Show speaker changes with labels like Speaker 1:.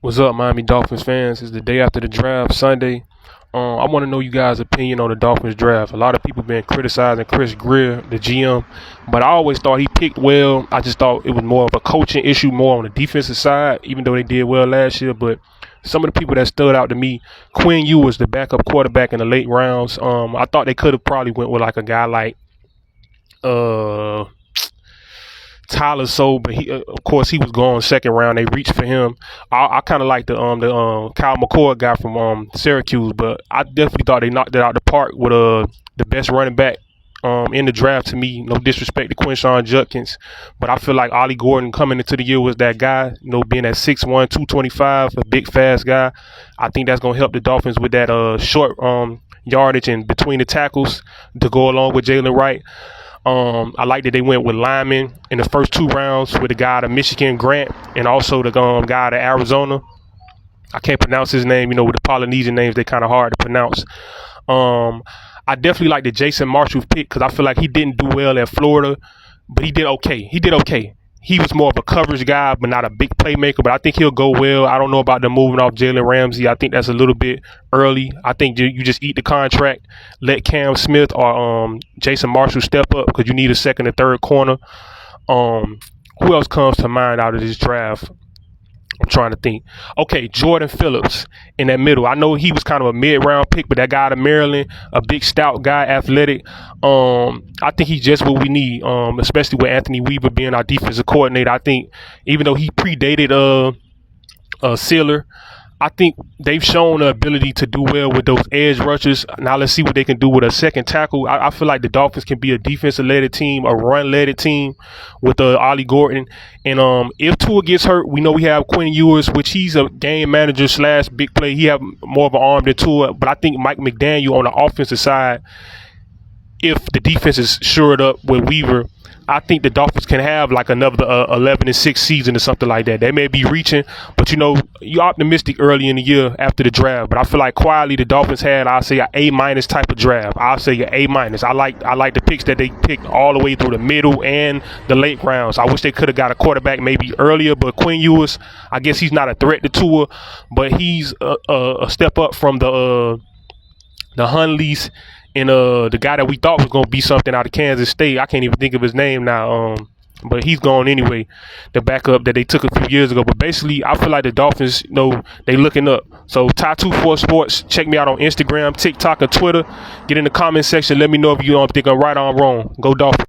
Speaker 1: What's up, Miami Dolphins fans? It's the day after the draft, Sunday. I want to know you guys' opinion on the Dolphins draft. A lot of people been criticizing Chris Greer, the GM, but I always thought he picked well. I just thought it was more of a coaching issue, more on the defensive side, even though they did well last year. But some of the people that stood out to me, Quinn Ewers, the backup quarterback in the late rounds. I thought they could have probably went with like a guy like uh Tyler but of course he was going second round. They reached for him. I kind of like the Kyle McCord guy from Syracuse, but I definitely thought they knocked it out the park with the best running back in the draft to me. No disrespect to Quinshawn Judkins, but I feel like Ollie Gordon coming into the year was that guy. Being at 6'1", 225, a big fast guy. I think that's gonna help the Dolphins with that short yardage and between the tackles to go along with Jalen Wright. I like that they went with linemen in the first two rounds with the guy out of Michigan, Grant, and also the guy out of Arizona. I can't pronounce his name. With the Polynesian names, they're kind of hard to pronounce. I definitely like the Jason Marshall pick because I feel like he didn't do well at Florida, but he did okay. He was more of a coverage guy, but not a big playmaker. But I think he'll go well. I don't know about them moving off Jalen Ramsey. I think that's a little bit early. I think you just eat the contract, let Cam Smith or Jason Marshall step up because you need a second and third corner. Who else comes to mind out of this draft? I'm trying to think. Okay, Jordan Phillips in that middle. I know he was kind of a mid-round pick, but that guy out of Maryland, a big, stout guy, athletic. I think he's just what we need, especially with Anthony Weaver being our defensive coordinator. I think even though he predated Sealer, I think they've shown the ability to do well with those edge rushers. Now let's see what they can do with a second tackle. I feel like the Dolphins can be a defensive-led team, a run-led team with Ollie Gordon. And if Tua gets hurt, we know we have Quinn Ewers, which he's a game manager / big play. He have more of an arm than Tua. But I think Mike McDaniel on the offensive side, if the defense is shored up with Weaver, I think the Dolphins can have like another 11-6 season or something like that. They may be reaching, but you're optimistic early in the year after the draft. But I feel like quietly the Dolphins had, I'll say, an A- type of draft. I'll say an A-. I like the picks that they picked all the way through the middle and the late rounds. I wish they could have got a quarterback maybe earlier, but Quinn Ewers, I guess he's not a threat to Tua, but he's a step up from the Hunleys. And the guy that we thought was going to be something out of Kansas State, I can't even think of his name now, but he's gone anyway, the backup that they took a few years ago. But basically, I feel like the Dolphins, they looking up. So, Ty24 Sports, check me out on Instagram, TikTok, and Twitter. Get in the comment section. Let me know if you don't think I'm right or I'm wrong. Go Dolphins.